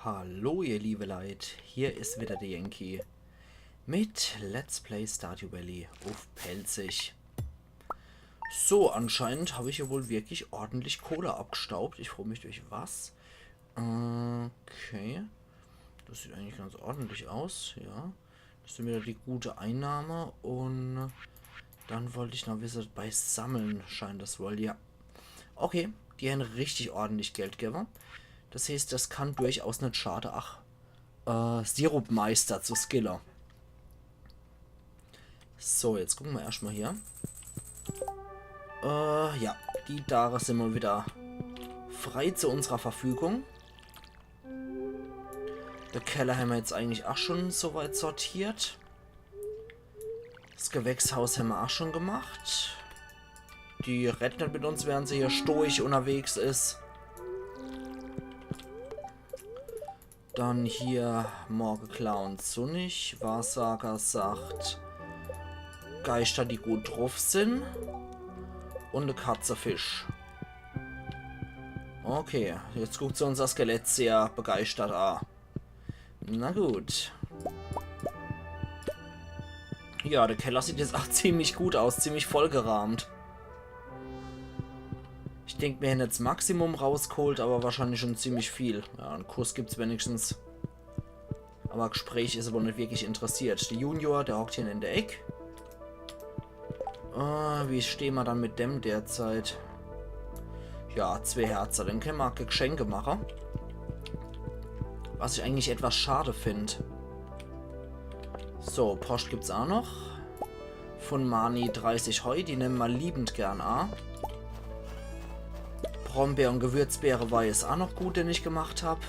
Hallo ihr liebe Leute, hier ist wieder der Yankee mit Let's Play Stardew Valley auf Pelzig. So, anscheinend habe ich hier wohl wirklich ordentlich Kohle abgestaubt. Ich freue mich durch was. Okay. Das sieht eigentlich ganz ordentlich aus, ja. Das ist wieder die gute Einnahme und dann wollte ich noch wissen, bei Sammeln scheint das wohl, ja. Okay, die haben richtig ordentlich Geld gegeben. Das heißt, das kann durchaus nicht schade, Sirupmeister zu Skiller. So, jetzt gucken wir erstmal hier. Ja, die Dare sind wir wieder frei zu unserer Verfügung. Der Keller haben wir jetzt eigentlich auch schon soweit sortiert. Das Gewächshaus haben wir auch schon gemacht. Die redet nicht mit uns, während sie hier stoisch unterwegs ist. Dann hier Morgen sonnig. Wahrsager sagt Geister, die gut drauf sind. Und eine Katze Fisch. Okay, jetzt guckt sie unser Skelett sehr begeistert an. Na gut. Ja, der Keller sieht jetzt auch ziemlich gut aus, ziemlich vollgerahmt. Ich denke, wir hätten jetzt Maximum rausgeholt, aber wahrscheinlich schon ziemlich viel. Ja, einen Kurs gibt es wenigstens. Aber Gespräch ist aber nicht wirklich interessiert. Der Junior, der hockt hier in der Ecke. Wie stehen wir dann mit dem derzeit? Ja, 2 Herzen. Dann können wir Geschenke machen. Was ich eigentlich etwas schade finde. So, Post gibt es auch noch. Von Mani 30 Heu. Die nehmen wir liebend gern an. Brombeer und Gewürzbeere war jetzt auch noch gut, den ich gemacht habe.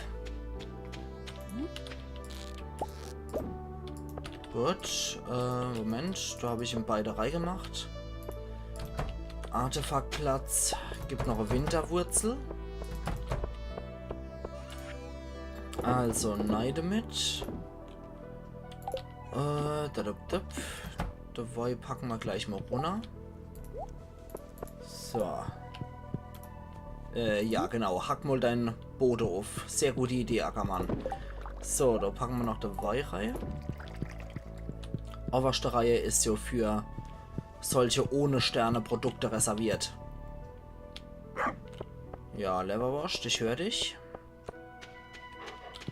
Gut, Moment, da habe ich ihm beide reingemacht. Artefaktplatz, gibt noch eine Winterwurzel. Also Neide mit. Dabei packen wir gleich mal runter. So. Ja, genau. Hack mal deinen Boden auf. Sehr gute Idee, Ackermann. So, da packen wir noch die Weihreihe. Oberste Reihe ist ja für solche ohne Sterne Produkte reserviert. Ja, Leverwurst, ich höre dich.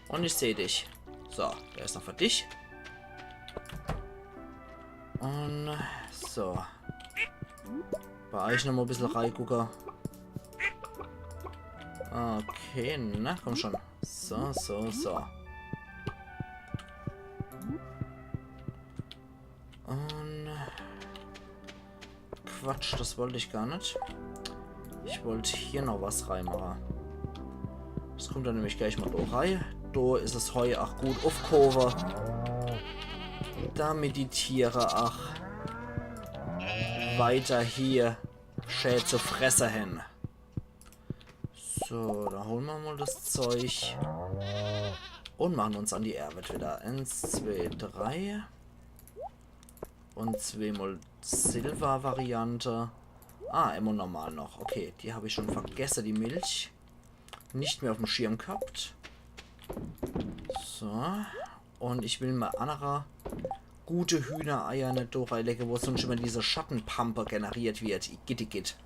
Und ich sehe dich. So, der ist noch für dich. Und so. Bei euch noch mal ein bisschen reingucken. Okay, na komm schon. So. Und Quatsch, das wollte ich gar nicht. Ich wollte hier noch was reinmachen. Das kommt dann nämlich gleich mal da rein. Da ist es Heu auch gut aufgehoben. Damit die Tiere auch weiter hier schön zu fressen hin. So, da holen wir mal das Zeug. Und machen uns an die Arbeit wieder. 1, 2, 3. Und 2 mal Silber-Variante. Immer normal noch. Okay, die habe ich schon vergessen, die Milch. Nicht mehr auf dem Schirm gehabt. So. Und ich will mal andere gute Hühnereier nicht durchlegen, wo sonst immer diese Schattenpampe generiert wird. Igitt.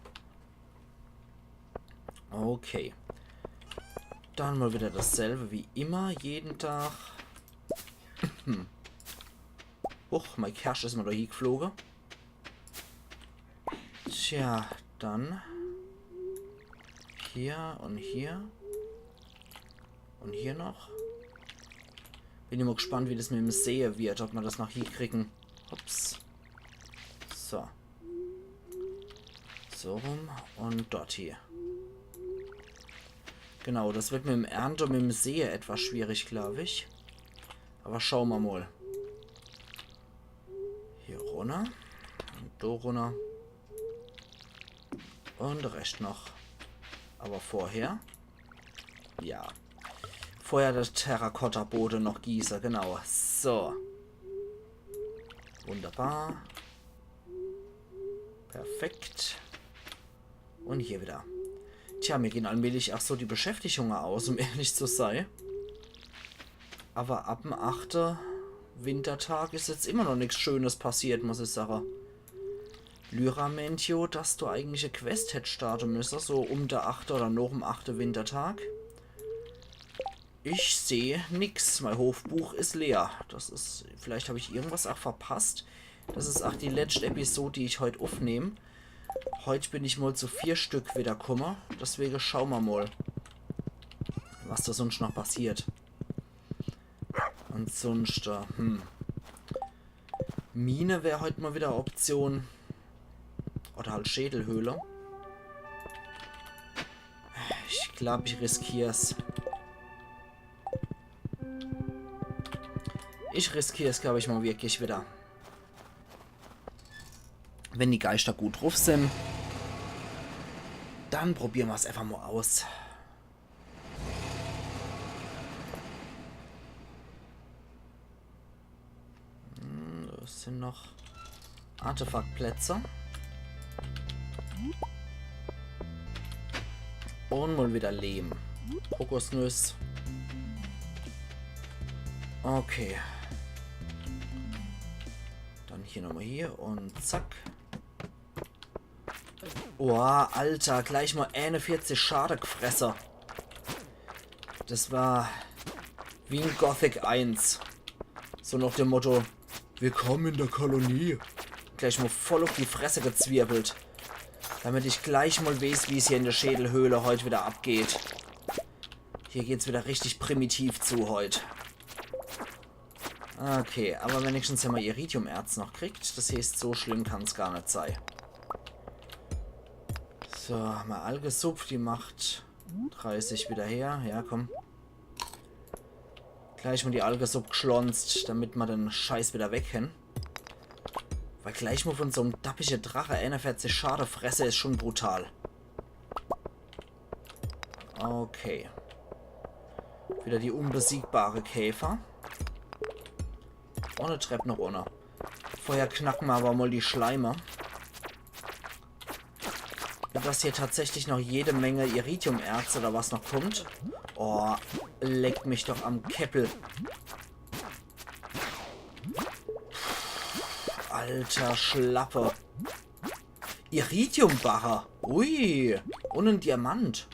Okay. Dann mal wieder dasselbe wie immer, jeden Tag. Huch, mein Cash ist mal da hier geflogen. Tja, dann hier und hier. Und hier noch. Bin immer gespannt, wie das mit dem See wird, ob wir das noch hier kriegen. Ups. So. So rum und dort hier. Genau, das wird mit dem Ernte und mit dem See etwas schwierig, glaube ich. Aber schauen wir mal. Hier runter. Und da runter. Und Rest noch. Aber vorher. Ja. Vorher der Terrakotta-Boden noch gießen, genau. So. Wunderbar. Perfekt. Und hier wieder. Tja, mir gehen allmählich auch so die Beschäftigungen aus, um ehrlich zu sein. Aber ab dem 8. Wintertag ist jetzt immer noch nichts Schönes passiert, muss ich sagen. Lyramentio, dass du eigentlich eine Quest hättest starten müssen, so um der 8. oder noch um 8. Wintertag. Ich sehe nix. Mein Hofbuch ist leer. Das ist, vielleicht habe ich irgendwas auch verpasst. Das ist auch die letzte Episode, die ich heute aufnehme. Heute bin ich mal zu 4 Stück wieder gekommen. Deswegen schauen wir mal, was da sonst noch passiert. Und sonst, Mine wäre heute mal wieder eine Option. Oder halt Schädelhöhle. Ich glaube, ich riskiere es. Ich riskiere es, glaube ich, mal wirklich wieder. Wenn die Geister gut drauf sind, dann probieren wir es einfach mal aus. Das sind noch Artefaktplätze. Und mal wieder Lehm. Kokosnuss. Okay. Dann hier nochmal hier und zack. Oh, Alter, gleich mal 41 Schadefresser. Das war wie in Gothic 1. So nach dem Motto, willkommen in der Kolonie. Gleich mal voll auf die Fresse gezwirbelt. Damit ich gleich mal weiß, wie es hier in der Schädelhöhle heute wieder abgeht. Hier geht's wieder richtig primitiv zu heute. Okay, aber wenigstens haben wir Iridiumerz noch kriegt. Das heißt, so schlimm kann es gar nicht sein. So, mal Algesup, die macht 30 wieder her. Ja, komm. Gleich mal die Algesup geschlonzt, damit wir den Scheiß wieder wegkennen. Weil gleich mal von so einem dappigen Drache 41 Schadefresse ist schon brutal. Okay. Wieder die unbesiegbare Käfer. Ohne Treppe noch ohne. Vorher knacken wir aber mal die Schleimer. Dass hier tatsächlich noch jede Menge Iridiumerz oder was noch kommt. Oh, leckt mich doch am Käppel. Alter Schlappe. Iridiumbarrer. Ui. Und ein Diamant.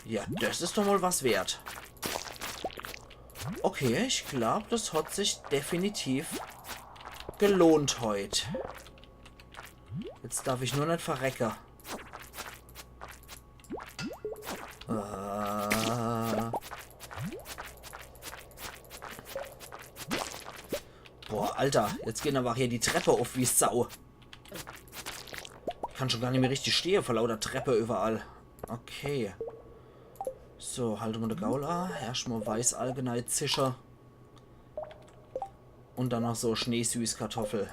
Ja, das ist doch mal was wert. Okay, ich glaube, das hat sich definitiv gelohnt heute. Jetzt darf ich nur nicht verrecken. Boah, Alter, jetzt gehen aber hier die Treppe auf wie Sau. Ich kann schon gar nicht mehr richtig stehen vor lauter Treppe überall. Okay. So, halte mal den Gaula. Erstmal Weißalgenei Zischer. Und dann noch so Schneesüßkartoffel.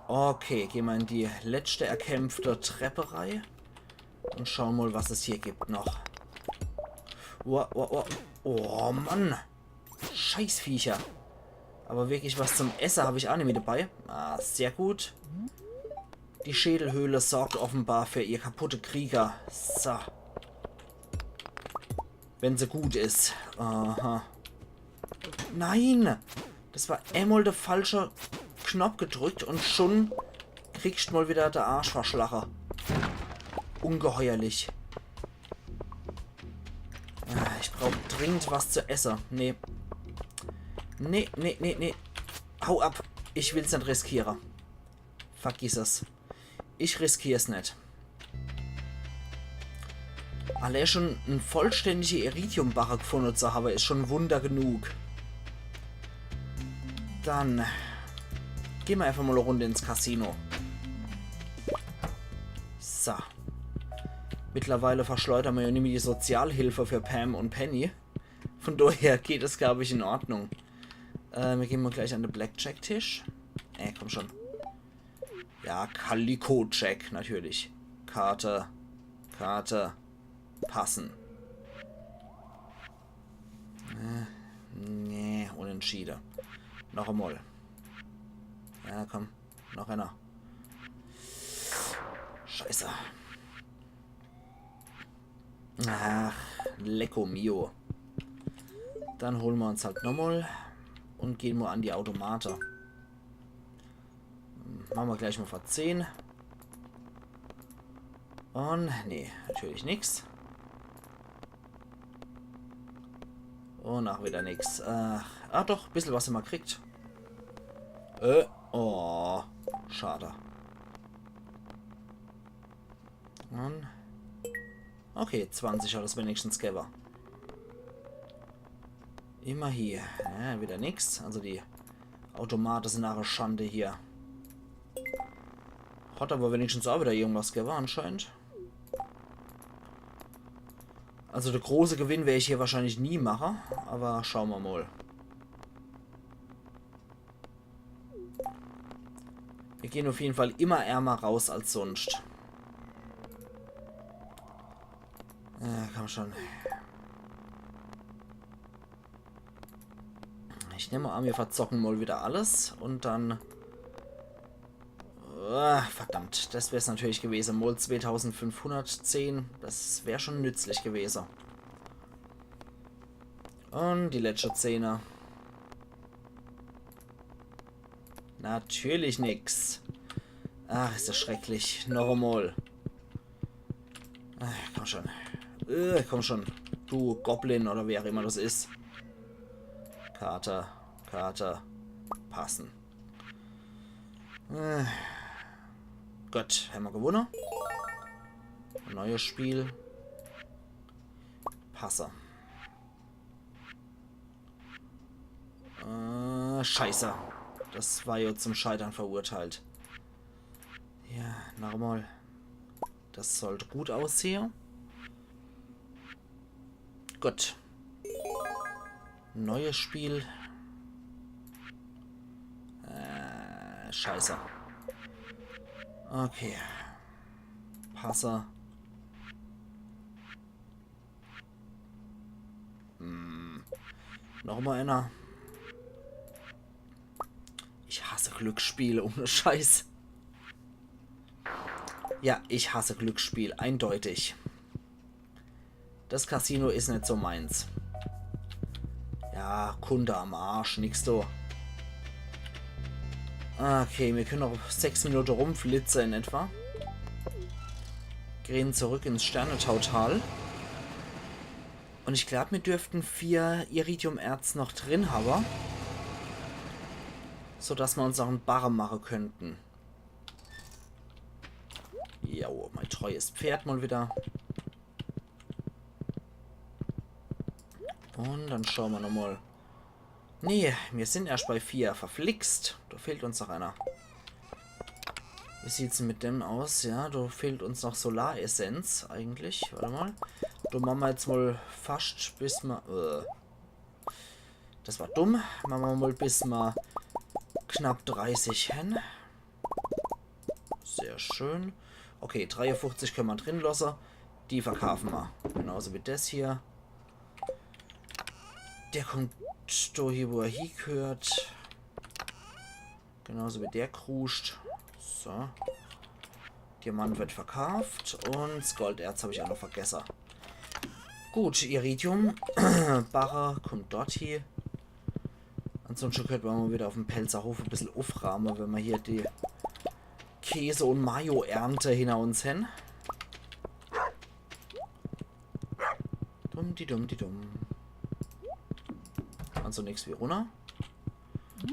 Okay, gehen wir in die letzte erkämpfte Trepperei. Und schauen mal, was es hier gibt noch. Oh, Mann. Scheißviecher. Aber wirklich was zum Essen habe ich auch nicht mit dabei. Ah, sehr gut. Die Schädelhöhle sorgt offenbar für ihr kaputte Krieger. So. Wenn sie gut ist. Aha. Nein! Das war einmal der falsche Knopf gedrückt und schon kriegst du mal wieder der Arschverschlacher. Ungeheuerlich. Ich brauche dringend was zu essen. Nee. Nee. Hau ab. Ich will's nicht riskieren. Vergiss es. Ich riskiere es nicht. Allein schon ein vollständige Iridiumbarre gefunden zu haben, ist schon ein Wunder genug. Dann gehen wir einfach mal eine Runde ins Casino. So. Mittlerweile verschleudern wir ja nicht mehr die Sozialhilfe für Pam und Penny. Von daher geht es, glaube ich, in Ordnung. Wir gehen mal gleich an den Blackjack-Tisch. Komm schon. Ja, Calico-Check, natürlich. Karte. Passen. Nee, unentschieden. Noch einmal. Ja, komm. Noch einer. Scheiße. Ach, Lecco mio. Dann holen wir uns halt nochmal und gehen mal an die Automate. Machen wir gleich mal vor 10. Und, nee, natürlich nichts. Und auch wieder nichts. Doch, ein bisschen was immer kriegt. Oh, schade. Und, okay, 20 hat es wenigstens gegeben. Immer hier. Ja, wieder nichts. Also die Automaten sind eine Schande hier. Hat aber wenigstens auch wieder irgendwas gegeben anscheinend. Also der große Gewinn werde ich hier wahrscheinlich nie machen, aber schauen wir mal. Wir gehen auf jeden Fall immer ärmer raus als sonst. Komm schon. Ich nehme an, wir verzocken mal wieder alles und dann... verdammt, das wäre es natürlich gewesen. Mal 2510, das wäre schon nützlich gewesen. Und die letzte 10er. Natürlich nix. Ach, ist das schrecklich. Noch einmal. Komm schon. Komm schon. Du Goblin oder wer auch immer das ist. Karte. Passen. Gut, haben wir gewonnen. Neues Spiel. Passe. Scheiße. Das war ja zum Scheitern verurteilt. Ja, nochmal. Das sollte gut aussehen. Gut. Neues Spiel. Scheiße. Okay. Passer. Nochmal einer. Ich hasse Glücksspiele, ohne Scheiß. Ja, ich hasse Glücksspiel, eindeutig. Das Casino ist nicht so meins. Ja, Kunde am Arsch, nix so. Okay, wir können noch 6 Minuten rumflitzen in etwa. Gehen zurück ins Sternentautal. Und ich glaube, wir dürften 4 Iridium-Erz noch drin haben. Sodass wir uns auch einen Barren machen könnten. Jo, mein treues Pferd mal wieder. Und dann schauen wir nochmal. Nee, wir sind erst bei 4. Verflixt. Da fehlt uns noch einer. Wie sieht es mit dem aus? Ja, da fehlt uns noch Solaressenz eigentlich. Warte mal. Da machen wir jetzt mal fast bis wir... Das war dumm. Machen wir mal bis wir knapp 30 hin. Sehr schön. Okay, 53 können wir drin lassen. Die verkaufen wir. Genauso wie das hier. Der kommt da hier, wo er hingehört. Genauso wie der kruscht. So. Diamant wird verkauft. Und das Golderz habe ich auch noch vergessen. Gut, Iridium. Barre kommt dort hier. Ansonsten könnten wir mal wieder auf dem Pelzerhof ein bisschen aufrahmen, wenn wir hier die Käse- und Mayo-Ernte hinter uns hin. Dumm. Also nichts wie runter.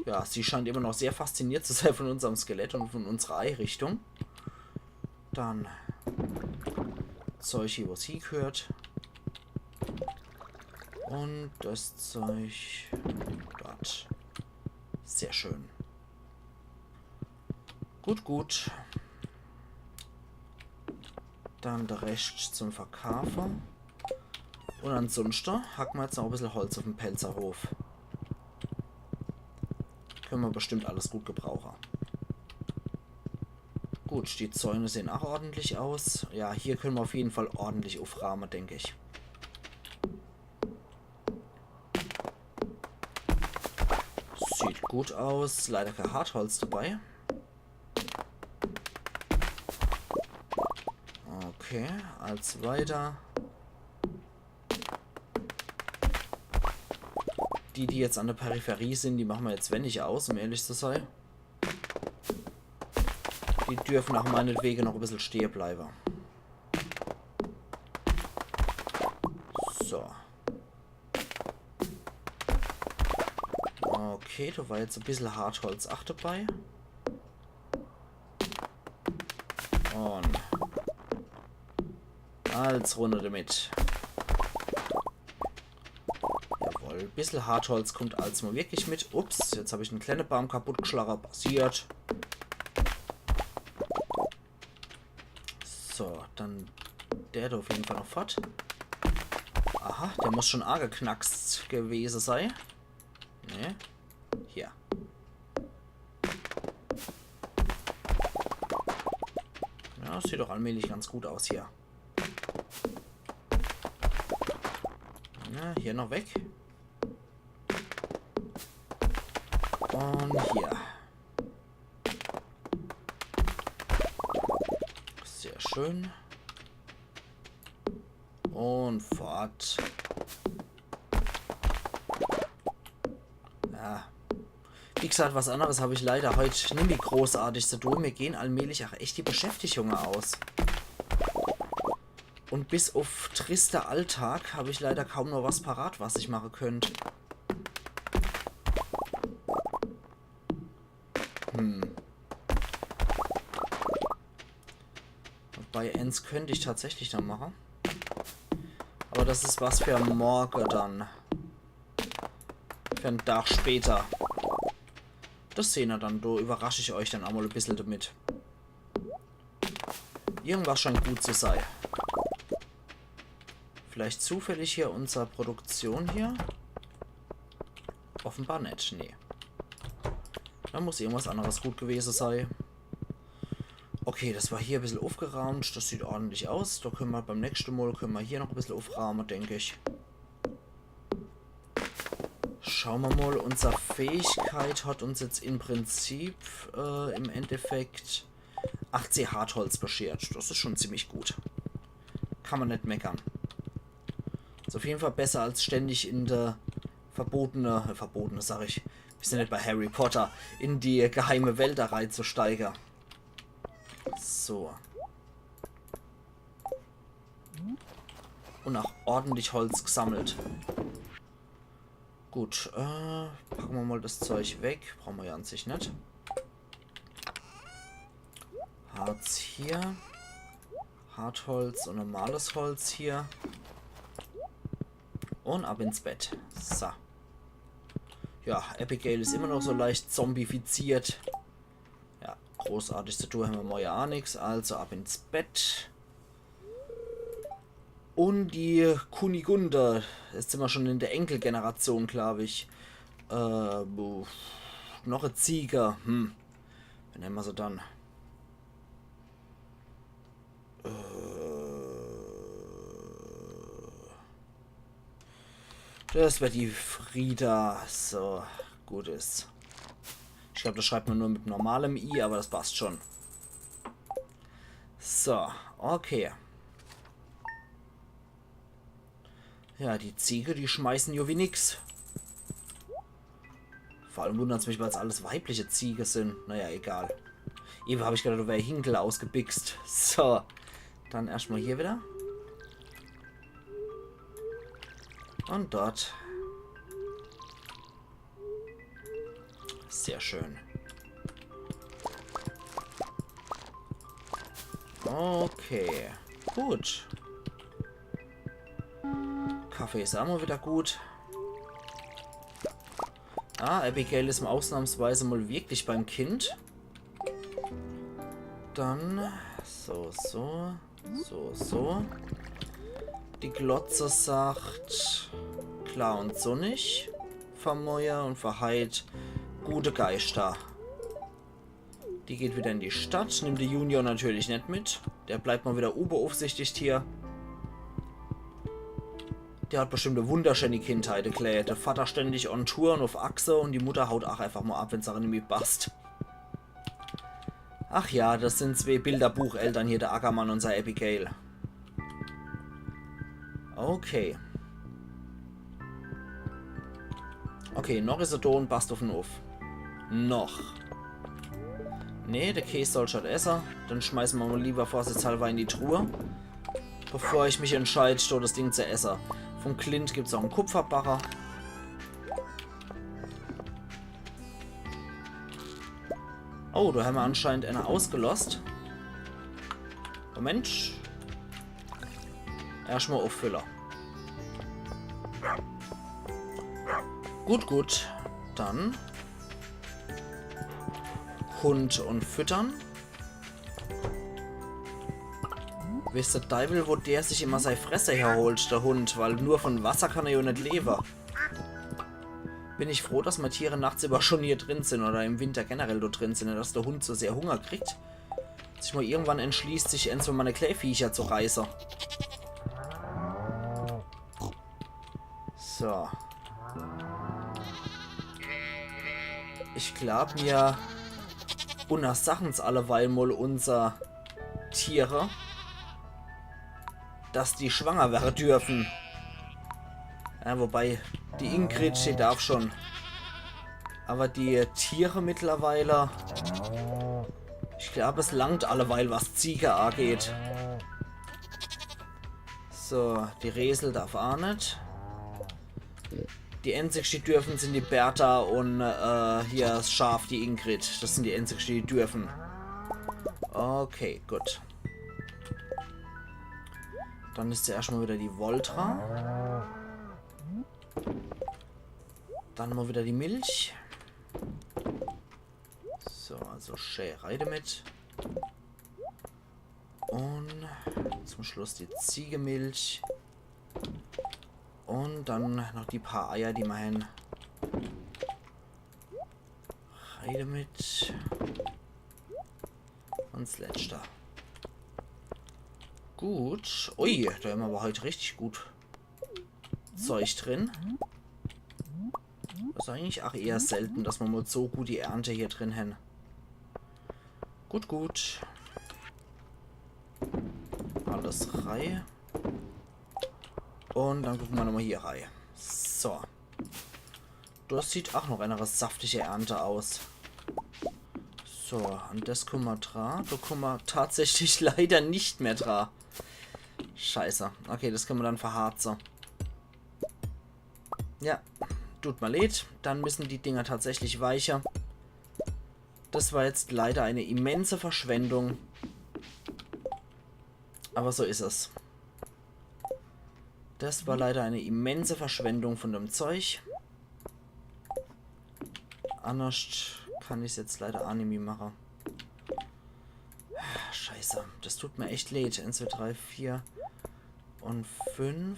Ja, sie scheint immer noch sehr fasziniert zu sein von unserem Skelett und von unserer Einrichtung. Dann Zeug hier, was sie gehört. Und das Zeug dort. Sehr schön. Gut. Dann der Rest zum Verkaufen. Und ansonsten hacken wir jetzt noch ein bisschen Holz auf dem Pelzerhof. Können wir bestimmt alles gut gebrauchen. Gut, die Zäune sehen auch ordentlich aus. Ja, hier können wir auf jeden Fall ordentlich aufrahmen, denke ich. Sieht gut aus. Leider kein Hartholz dabei. Okay, als weiter. Die jetzt an der Peripherie sind, die machen wir jetzt wenn nicht aus, um ehrlich zu sein. Die dürfen auch meinetwegen noch ein bisschen stehen bleiben. So. Okay, da war jetzt ein bisschen Hartholz auch dabei. Und als runter damit. Jawohl, ein bisschen Hartholz kommt als mal wirklich mit. Ups, jetzt habe ich einen kleinen Baum kaputt geschlagen. Passiert. So, dann der da auf jeden Fall noch fort. Aha, der muss schon arg geknackst gewesen sein. Ne? Hier. Ja, sieht doch allmählich ganz gut aus hier. Ja, hier noch weg. Und hier. Sehr schön. Und fort. Ja. Wie gesagt, was anderes habe ich leider heute nicht mehr großartig zu tun. Mir gehen allmählich auch echt die Beschäftigungen aus. Und bis auf triste Alltag habe ich leider kaum noch was parat, was ich machen könnte. Bei Ends könnte ich tatsächlich noch machen. Aber das ist was für morgen dann. Für einen Tag später. Das sehen wir dann. Da überrasche ich euch dann auch mal ein bisschen damit. Irgendwas scheint gut zu sein. Vielleicht zufällig hier unsere Produktion hier? Offenbar nicht, nee. Da muss irgendwas anderes gut gewesen sein. Okay, das war hier ein bisschen aufgeraumt. Das sieht ordentlich aus. Da können wir beim nächsten Mal hier noch ein bisschen aufrahmen, denke ich. Schauen wir mal. Unsere Fähigkeit hat uns jetzt im Prinzip im Endeffekt 8C Hartholz beschert. Das ist schon ziemlich gut. Kann man nicht meckern. Ist auf jeden Fall besser als ständig in der verbotene sag ich. Wir sind nicht bei Harry Potter. In die geheime Welt da reinzusteigen. So. Und auch ordentlich Holz gesammelt. Gut, packen wir mal das Zeug weg. Brauchen wir ja an sich nicht. Harz hier. Hartholz und normales Holz hier. Und ab ins Bett. So. Ja, Abigail ist immer noch so leicht zombifiziert. Ja, großartig zu tun haben wir mal ja auch nichts. Also ab ins Bett. Und die Kunigunde. Jetzt sind wir schon in der Enkelgeneration, glaube ich. Noch ein Ziege. Wie nennen wir sie dann? Das wäre die Frieda. So, gut ist. Ich glaube, das schreibt man nur mit normalem I, aber das passt schon. So, okay. Ja, die Ziege, die schmeißen ja wie nix. Vor allem wundert es mich, weil es alles weibliche Ziege sind. Naja, egal. Eben habe ich gedacht, du wäre Hinkel ausgebixt. So, dann erstmal hier wieder. Und dort. Sehr schön. Okay. Gut. Kaffee ist auch mal wieder gut. Ah, Abigail ist mal ausnahmsweise mal wirklich beim Kind. Dann so. Die Glotze sagt klar und sonnig. Vermäuer und verheit gute Geister. Die geht wieder in die Stadt. Nimmt die Junior natürlich nicht mit. Der bleibt mal wieder unbeaufsichtigt hier. Der hat bestimmt eine wunderschöne Kindheit erklärt. Der Vater ständig on Tour und auf Achse und die Mutter haut auch einfach mal ab, wenn es auch nicht passt. Ach ja, das sind zwei Bilderbucheltern hier, der Ackermann und seine Abigail. Okay. Okay, noch ist er da und passt auf den auf. Noch. Nee, der Käse soll schon essen. Dann schmeißen wir mal lieber vorsichtshalber in die Truhe. Bevor ich mich entscheide, das Ding zu essen. Vom Clint gibt es auch einen Kupferbacher. Oh, da haben wir anscheinend eine ausgelost. Moment. Erstmal Auffüller. Gut, gut. Dann Hund und füttern. Wisst ihr, Teufel, wo der sich immer seine Fresse herholt, der Hund, weil nur von Wasser kann er ja nicht leben. Bin ich froh, dass meine Tiere nachts über schon hier drin sind oder im Winter generell dort drin sind, dass der Hund so sehr Hunger kriegt. Dass sich mal irgendwann entschließt, sich so meine Kläviecher zu reißen. So. Ich glaube mir, unersachens alleweil mal unser Tiere, dass die schwanger werden dürfen. Ja, wobei, die Ingrid, die darf schon. Aber die Tiere mittlerweile, ich glaube, es langt alleweil, was Ziege angeht. So, die Resel darf auch nicht. Die einzig, die dürfen, sind die Bertha und hier das Schaf, die Ingrid. Das sind die einzig, die dürfen. Okay, gut. Dann ist ja erstmal wieder die Voltra. Dann mal wieder die Milch. So, also Schärei damit. Und zum Schluss die Ziegemilch. Und dann noch die paar Eier, die wir haben. Reide mit. Und das letzte. Gut. Ui, da haben wir aber heute richtig gut Zeug drin. Das ist eigentlich auch eher selten, dass wir mal so gut die Ernte hier drin haben. Gut, gut. Alles rein. Und dann gucken wir nochmal hier rein. So. Das sieht auch noch eine saftige Ernte aus. So, an das kommen wir dran. Da kommen wir tatsächlich leider nicht mehr dran. Scheiße. Okay, das können wir dann verharzen. Ja, tut mir leid. Dann müssen die Dinger tatsächlich weicher. Das war jetzt leider eine immense Verschwendung. Aber so ist es. Das war leider eine immense Verschwendung von dem Zeug. Anders kann ich es jetzt leider auch nicht mehr machen. Scheiße, das tut mir echt leid. 1, 2, 3, 4 und 5.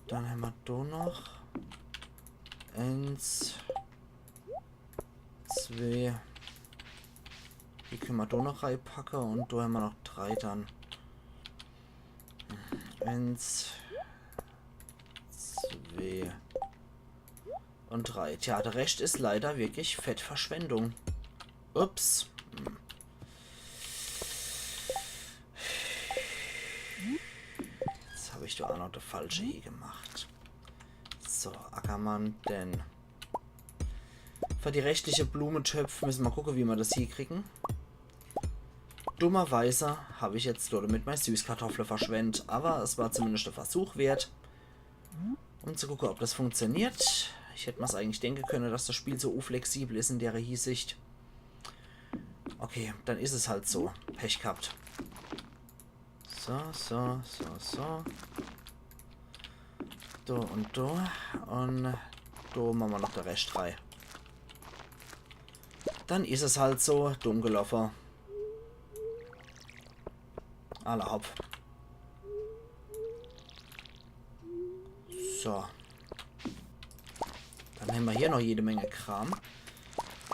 Dann haben wir da noch 1, 2. Die können wir da noch reinpacken und da haben wir noch 3 dann. 1, 2 und 3. Tja, der Rest ist leider wirklich Fettverschwendung. Ups. Jetzt habe ich da auch noch die falsche hier gemacht. So, Ackermann, denn für die rechtliche Blumentöpfe müssen wir gucken, wie wir das hier kriegen. Dummerweise habe ich jetzt dort mit meiner Süßkartoffel verschwendet, aber es war zumindest der Versuch wert, um zu gucken, ob das funktioniert. Ich hätte mir es eigentlich denken können, dass das Spiel so unflexibel ist in der Hinsicht. Okay, dann ist es halt so. Pech gehabt. So. Da und da. Und da machen wir noch der Rest rein. Dann ist es halt so. Dumm gelaufen. Alle hopp. So. Dann haben wir hier noch jede Menge Kram.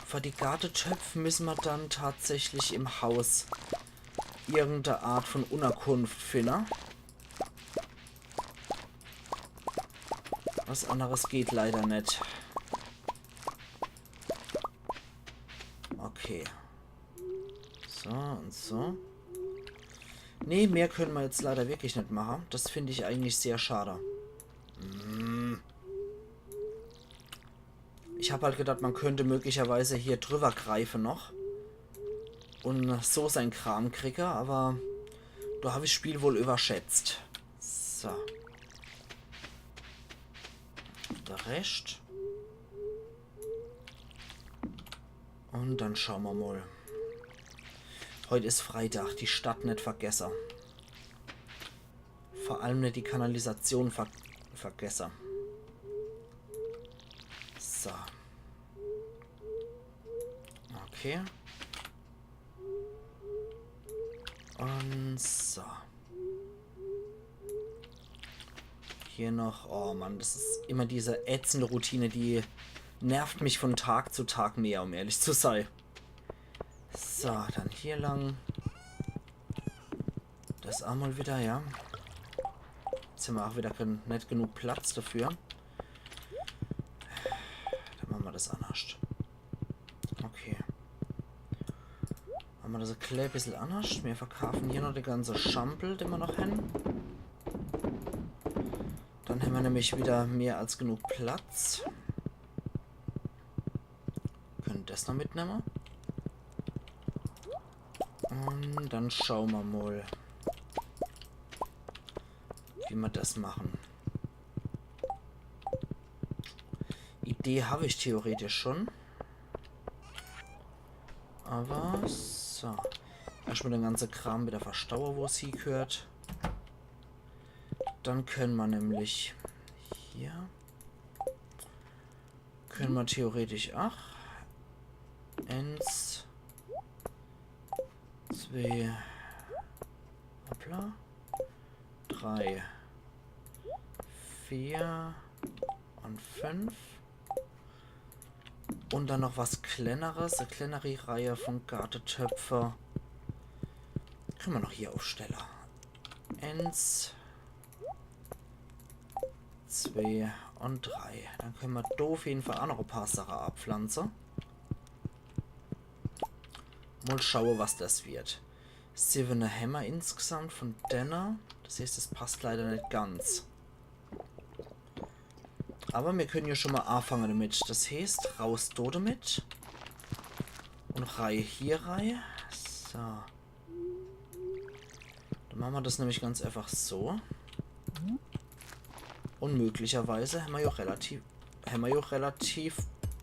Für die Gartentöpfe müssen wir dann tatsächlich im Haus irgendeine Art von Unterkunft finden. Was anderes geht leider nicht. Okay. So und so. Nee, mehr können wir jetzt leider wirklich nicht machen. Das finde ich eigentlich sehr schade. Ich habe halt gedacht, man könnte möglicherweise hier drüber greifen noch. Und so sein Kram kriege, aber da habe ich das Spiel wohl überschätzt. So. Der Rest. Und dann schauen wir mal. Heute ist Freitag, die Stadt nicht vergessen. Vor allem nicht die Kanalisation vergessen. So. Okay. Und so. Hier noch. Oh Mann, das ist immer diese ätzende Routine, die nervt mich von Tag zu Tag mehr, um ehrlich zu sein. So, dann hier lang. Das einmal wieder, ja. Jetzt haben wir auch wieder nicht genug Platz dafür. Dann machen wir das anders. Okay. Machen wir das ein klein bisschen anders. Wir verkaufen hier noch die ganze Schampel, den wir noch haben. Dann haben wir nämlich wieder mehr als genug Platz. Können das noch mitnehmen. Und dann schauen wir mal, wie wir das machen. Idee habe ich theoretisch schon. Aber so. Erstmal den ganzen Kram wieder verstauen, wo es hier gehört. Dann können wir nämlich hier. Können wir theoretisch auch. 1, 2, hoppla, 3, 4 und 5. Und dann noch was Kleineres, eine kleinere Reihe von Gartentöpfe. Können wir noch hier aufstellen. 1, 2 und 3. Dann können wir da auf jeden Fall auch noch ein paar Sachen abpflanzen. Mal schauen, was das wird. 7 Hämmer insgesamt von Denner. Das heißt, das passt leider nicht ganz. Aber wir können ja schon mal anfangen damit. Das heißt, raus da damit. Und Reihe hier rein. So. Dann machen wir das nämlich ganz einfach so. Und möglicherweise haben wir ja relativ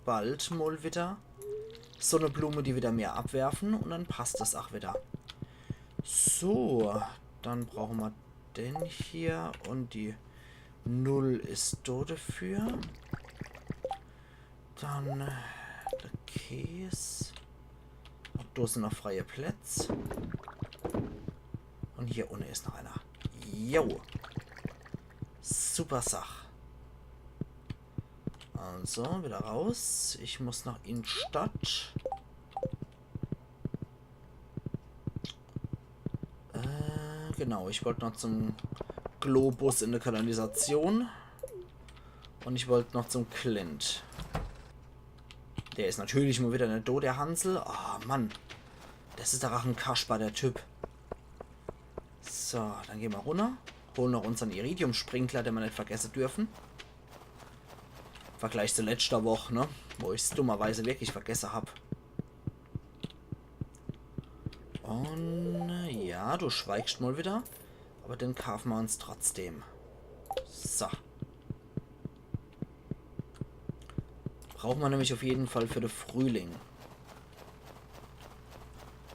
bald mal wieder so eine Blume, die wieder mehr abwerfen. Und dann passt das auch wieder. So. Dann brauchen wir den hier. Und die 0 ist da dafür. Dann der Käse. Und da sind noch freie Plätze. Und hier unten ist noch einer. Jo. Super Sache. Also, wieder raus. Ich muss noch in Stadt. Genau, ich wollte noch zum Globus in der Kanalisation. Und ich wollte noch zum Clint. Der ist natürlich mal wieder nicht da, der Hansel. Oh, Mann. Das ist doch ein Kasper, der Typ. So, dann gehen wir runter. Holen noch unseren Iridium-Sprinkler, den wir nicht vergessen dürfen. Im Vergleich zu letzter Woche, ne? Wo ich es dummerweise wirklich vergessen habe. Und ja, du schweigst mal wieder. Aber den kaufen wir uns trotzdem. So. Brauchen wir nämlich auf jeden Fall für den Frühling.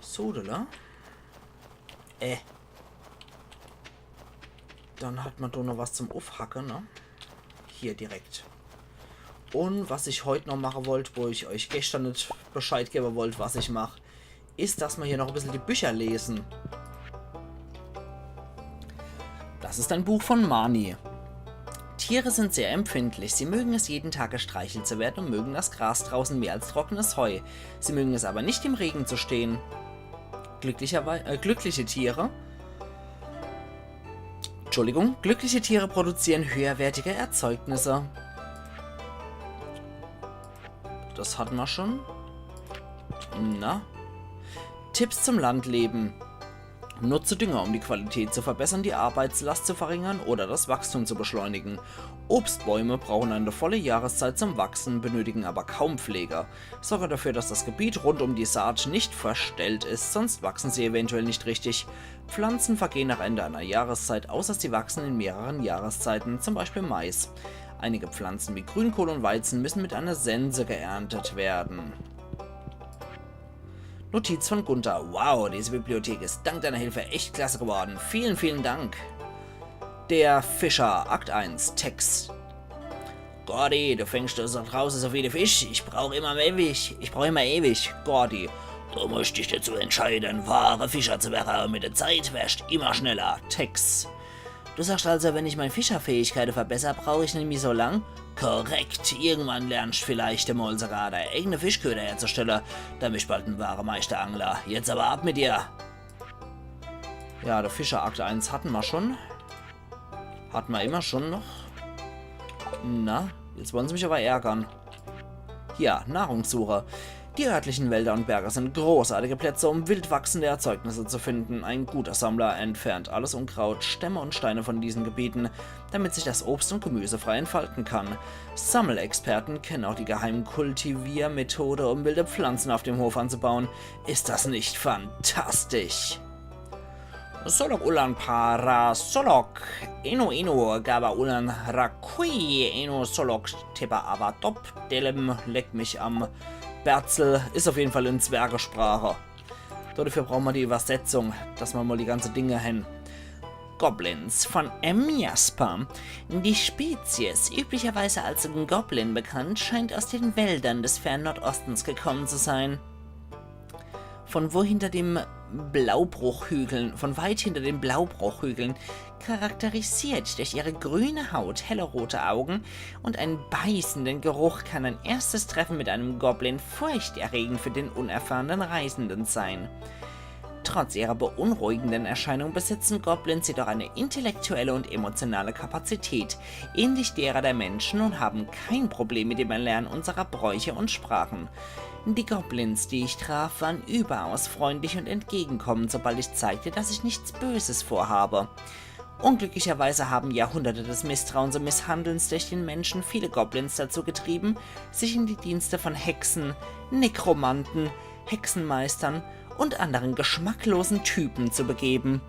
Sodele. Dann hat man da noch was zum Aufhacken, ne? Hier direkt. Und was ich heute noch machen wollte, wo ich euch gestern nicht Bescheid geben wollte, was ich mache, ist, dass wir hier noch ein bisschen die Bücher lesen. Das ist ein Buch von Mani. Tiere sind sehr empfindlich. Sie mögen es, jeden Tag gestreichelt zu werden und mögen das Gras draußen mehr als trockenes Heu. Sie mögen es aber nicht, im Regen zu stehen. Glückliche Tiere produzieren höherwertige Erzeugnisse. Das hatten wir schon. Na? Tipps zum Landleben. Nutze Dünger, um die Qualität zu verbessern, die Arbeitslast zu verringern oder das Wachstum zu beschleunigen. Obstbäume brauchen eine volle Jahreszeit zum Wachsen, benötigen aber kaum Pflege. Sorge dafür, dass das Gebiet rund um die Saat nicht verstellt ist, sonst wachsen sie eventuell nicht richtig. Pflanzen vergehen nach Ende einer Jahreszeit, außer sie wachsen in mehreren Jahreszeiten, zum Beispiel Mais. Einige Pflanzen wie Grünkohl und Weizen müssen mit einer Sense geerntet werden. Notiz von Gunther. Wow, diese Bibliothek ist dank deiner Hilfe echt klasse geworden. Vielen, vielen Dank. Der Fischer, Akt 1, Text. Gordy, du fängst da draußen so viele Fische. Ich brauche immer ewig. Gordy, du musst dich dazu entscheiden, wahre Fischer zu werden. Mit der Zeit wirst du immer schneller. Text. Du sagst also, wenn ich meine Fischerfähigkeiten verbessere, brauche ich nämlich so lang? Korrekt, irgendwann lernst du vielleicht einmal sogar deine eigene Fischköder herzustellen. Da bist du bald ein wahrer Meisterangler. Jetzt aber ab mit dir. Ja, der Fischer Akt 1 hatten wir schon. Hatten wir immer schon noch. Na, jetzt wollen sie mich aber ärgern. Hier, Nahrungssuche. Die örtlichen Wälder und Berge sind großartige Plätze, um wild wachsende Erzeugnisse zu finden. Ein guter Sammler entfernt alles Unkraut, Stämme und Steine von diesen Gebieten, damit sich das Obst und Gemüse frei entfalten kann. Sammelexperten kennen auch die geheime Kultiviermethode, um wilde Pflanzen auf dem Hof anzubauen. Ist das nicht fantastisch? Solok ulan para solok, eno gaba ulan rakui, eno solok tepa aber top, delem leck mich am Berzel, ist auf jeden Fall in Zwergesprache. Dafür brauchen wir die Übersetzung, dass wir mal die ganzen Dinge hin. Goblins von Jasper. Die Spezies, üblicherweise als Goblin bekannt, scheint aus den Wäldern des fernen Nordostens gekommen zu sein. Von weit hinter den Blaubruchhügeln, charakterisiert durch ihre grüne Haut, helle rote Augen und einen beißenden Geruch, kann ein erstes Treffen mit einem Goblin furchterregend für den unerfahrenen Reisenden sein. Trotz ihrer beunruhigenden Erscheinung besitzen Goblins jedoch eine intellektuelle und emotionale Kapazität, ähnlich derer der Menschen, und haben kein Problem mit dem Erlernen unserer Bräuche und Sprachen. Die Goblins, die ich traf, waren überaus freundlich und entgegenkommend, sobald ich zeigte, dass ich nichts Böses vorhabe. Unglücklicherweise haben Jahrhunderte des Misstrauens und Misshandelns durch den Menschen viele Goblins dazu getrieben, sich in die Dienste von Hexen, Nekromanten, Hexenmeistern und anderen geschmacklosen Typen zu begeben.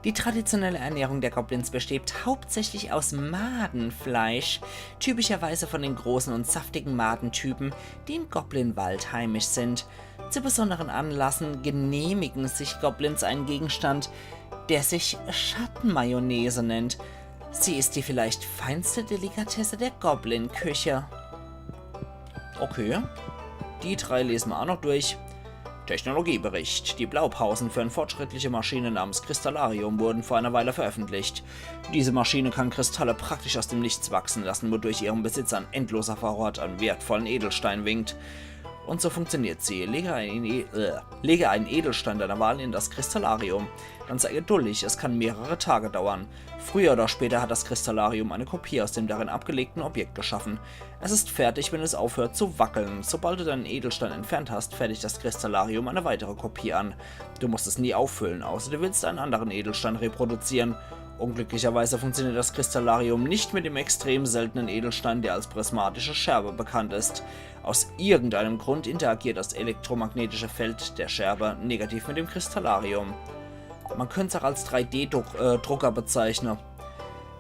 Die traditionelle Ernährung der Goblins besteht hauptsächlich aus Madenfleisch, typischerweise von den großen und saftigen Madentypen, die im Goblinwald heimisch sind. Zu besonderen Anlässen genehmigen sich Goblins einen Gegenstand, der sich Schattenmayonnaise nennt. Sie ist die vielleicht feinste Delikatesse der Goblin-Küche. Okay, die 3 lesen wir auch noch durch. Technologiebericht. Die Blaupausen für eine fortschrittliche Maschine namens Kristallarium wurden vor einer Weile veröffentlicht. Diese Maschine kann Kristalle praktisch aus dem Nichts wachsen lassen, wodurch ihrem Besitzer ein endloser Vorrat an wertvollen Edelsteinen winkt. Und so funktioniert sie. Lege einen Edelstein deiner Wahl in das Kristallarium. Dann sei geduldig, es kann mehrere Tage dauern. Früher oder später hat das Kristallarium eine Kopie aus dem darin abgelegten Objekt geschaffen. Es ist fertig, wenn es aufhört zu wackeln. Sobald du deinen Edelstein entfernt hast, fertigt das Kristallarium eine weitere Kopie an. Du musst es nie auffüllen, außer du willst einen anderen Edelstein reproduzieren. Unglücklicherweise funktioniert das Kristallarium nicht mit dem extrem seltenen Edelstein, der als prismatische Scherbe bekannt ist. Aus irgendeinem Grund interagiert das elektromagnetische Feld der Scherbe negativ mit dem Kristallarium. Man könnte es auch als 3D-Drucker bezeichnen.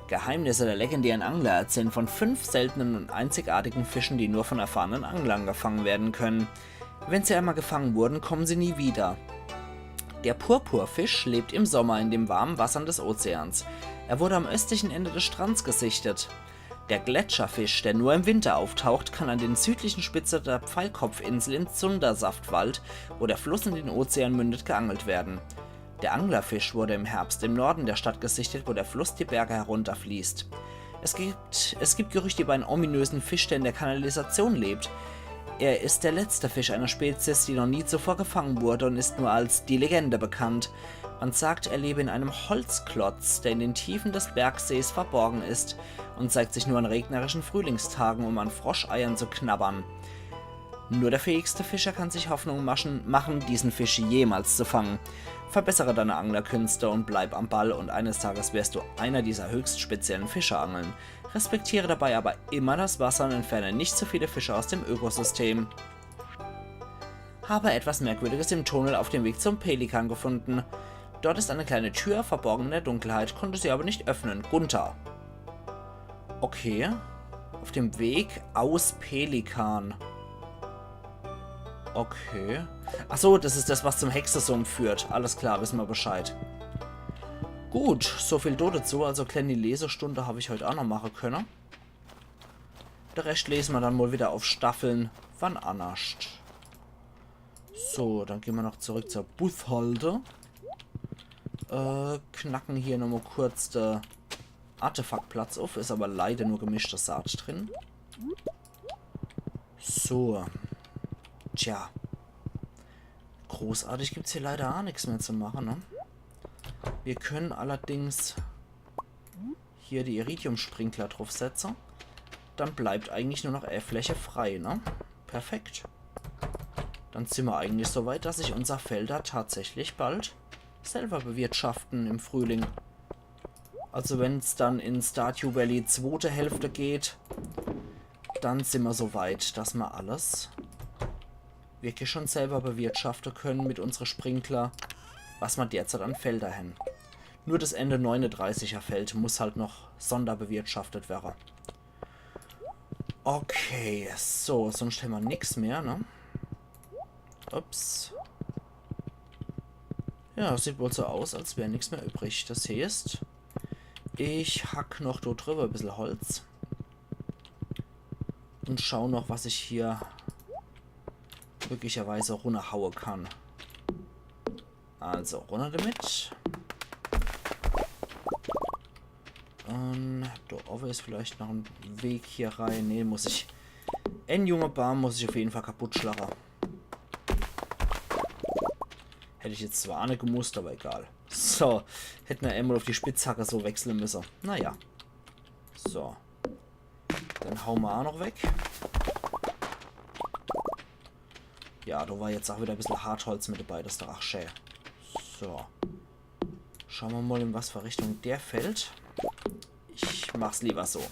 Geheimnisse der legendären Angler erzählen von 5 seltenen und einzigartigen Fischen, die nur von erfahrenen Anglern gefangen werden können. Wenn sie einmal gefangen wurden, kommen sie nie wieder. Der Purpurfisch lebt im Sommer in den warmen Wassern des Ozeans. Er wurde am östlichen Ende des Strands gesichtet. Der Gletscherfisch, der nur im Winter auftaucht, kann an den südlichen Spitze der Pfeilkopfinsel im Zundersaftwald, wo der Fluss in den Ozean mündet, geangelt werden. Der Anglerfisch wurde im Herbst im Norden der Stadt gesichtet, wo der Fluss die Berge herunterfließt. Es gibt Gerüchte über einen ominösen Fisch, der in der Kanalisation lebt. Er ist der letzte Fisch einer Spezies, die noch nie zuvor gefangen wurde, und ist nur als die Legende bekannt. Man sagt, er lebe in einem Holzklotz, der in den Tiefen des Bergsees verborgen ist und zeigt sich nur an regnerischen Frühlingstagen, um an Froscheiern zu knabbern. Nur der fähigste Fischer kann sich Hoffnung machen, diesen Fisch jemals zu fangen. Verbessere deine Anglerkünste und bleib am Ball und eines Tages wirst du einer dieser höchst speziellen Fische angeln. Respektiere dabei aber immer das Wasser und entferne nicht zu viele Fische aus dem Ökosystem. Habe etwas Merkwürdiges im Tunnel auf dem Weg zum Pelikan gefunden. Dort ist eine kleine Tür, verborgen in der Dunkelheit, konnte sie aber nicht öffnen. Gunther. Okay. Auf dem Weg aus Pelikan. Okay. Achso, das ist das, was zum Hexensumpf führt. Alles klar, wissen wir Bescheid. Gut, so viel dazu. Also kleine Lesestunde habe ich heute auch noch machen können. Der Rest lesen wir dann mal wieder auf Staffeln. Wann anders. So, dann gehen wir noch zurück zur Bushalde. Knacken hier nochmal kurz den Artefaktplatz auf. Ist aber leider nur gemischte Saat drin. So. Tja. Großartig gibt es hier leider auch nichts mehr zu machen, ne? Wir können allerdings hier die Iridium-Sprinkler draufsetzen. Dann bleibt eigentlich nur noch Fläche frei, ne? Perfekt. Dann sind wir eigentlich so weit, dass sich unser Felder tatsächlich bald selber bewirtschaften im Frühling. Also wenn es dann in Stardew Valley zweite Hälfte geht, dann sind wir so weit, dass wir alles wirklich schon selber bewirtschaften können mit unseren Sprinkler, was man derzeit an Felder haben. Nur das Ende 39er Feld muss halt noch sonderbewirtschaftet werden. Okay, so, sonst haben wir nichts mehr, ne? Ups. Ja, sieht wohl so aus, als wäre nichts mehr übrig. Das heißt, ich hack noch dort drüber ein bisschen Holz. Und schau noch, was ich hier möglicherweise runterhauen kann. Also, runter damit. Da oben ist vielleicht noch ein Weg hier rein. Ne, muss ich... Ein junger Baum muss ich auf jeden Fall kaputt schlagen. Hätte ich jetzt zwar nicht gemusst, aber egal. So, hätten wir einmal auf die Spitzhacke so wechseln müssen. Naja. So. Dann hauen wir auch noch weg. Ja, da war jetzt auch wieder ein bisschen Hartholz mit dabei, das ist doch auch schön. So. Schauen wir mal, in was für Richtung der fällt. Ich mach's lieber so.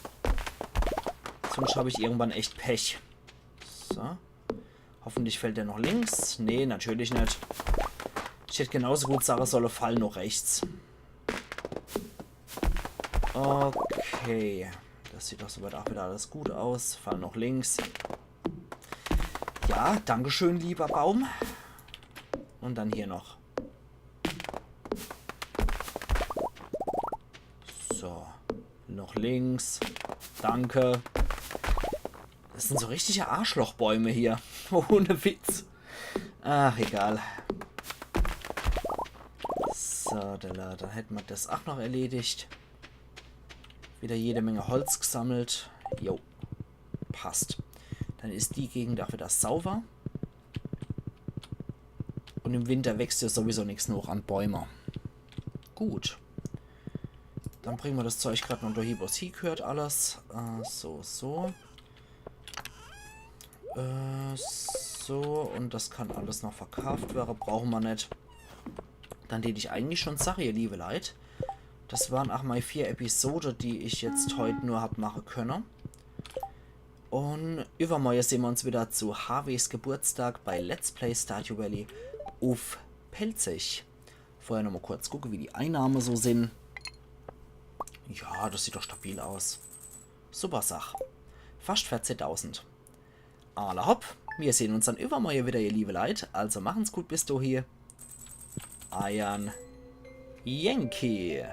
Sonst habe ich irgendwann echt Pech. So. Hoffentlich fällt der noch links. Nee, natürlich nicht. Ich hätte genauso gut sagen sollen, fall noch rechts. Okay. Das sieht doch soweit auch wieder alles gut aus. Fall noch links. Ja, dankeschön, lieber Baum. Und dann hier noch. So. Noch links. Danke. Das sind so richtige Arschlochbäume hier. Ohne Witz. Ach, egal. So, dann hätten wir das auch noch erledigt. Wieder jede Menge Holz gesammelt. Jo. Passt. Dann ist die Gegend auch wieder sauber. Und im Winter wächst ja sowieso nichts noch an Bäumen. Gut. Dann bringen wir das Zeug gerade noch durch Hibos He gehört alles. So. So, und das kann alles noch verkauft werden. Brauchen wir nicht. Dann hätte ich eigentlich schon Sache, ihr liebe Leute. Das waren auch mal 4 Episoden, die ich jetzt heute nur habe machen können. Und übermorgen sehen wir uns wieder zu HWs Geburtstag bei Let's Play Stardew Valley auf Pelzig. Vorher nochmal kurz gucken, wie die Einnahmen so sind. Ja, das sieht doch stabil aus. Super Sache. Fast 14.000. Alla hopp. Wir sehen uns dann übermorgen wieder, ihr liebe Leute. Also machen's gut bis du hier. Iron Yankee.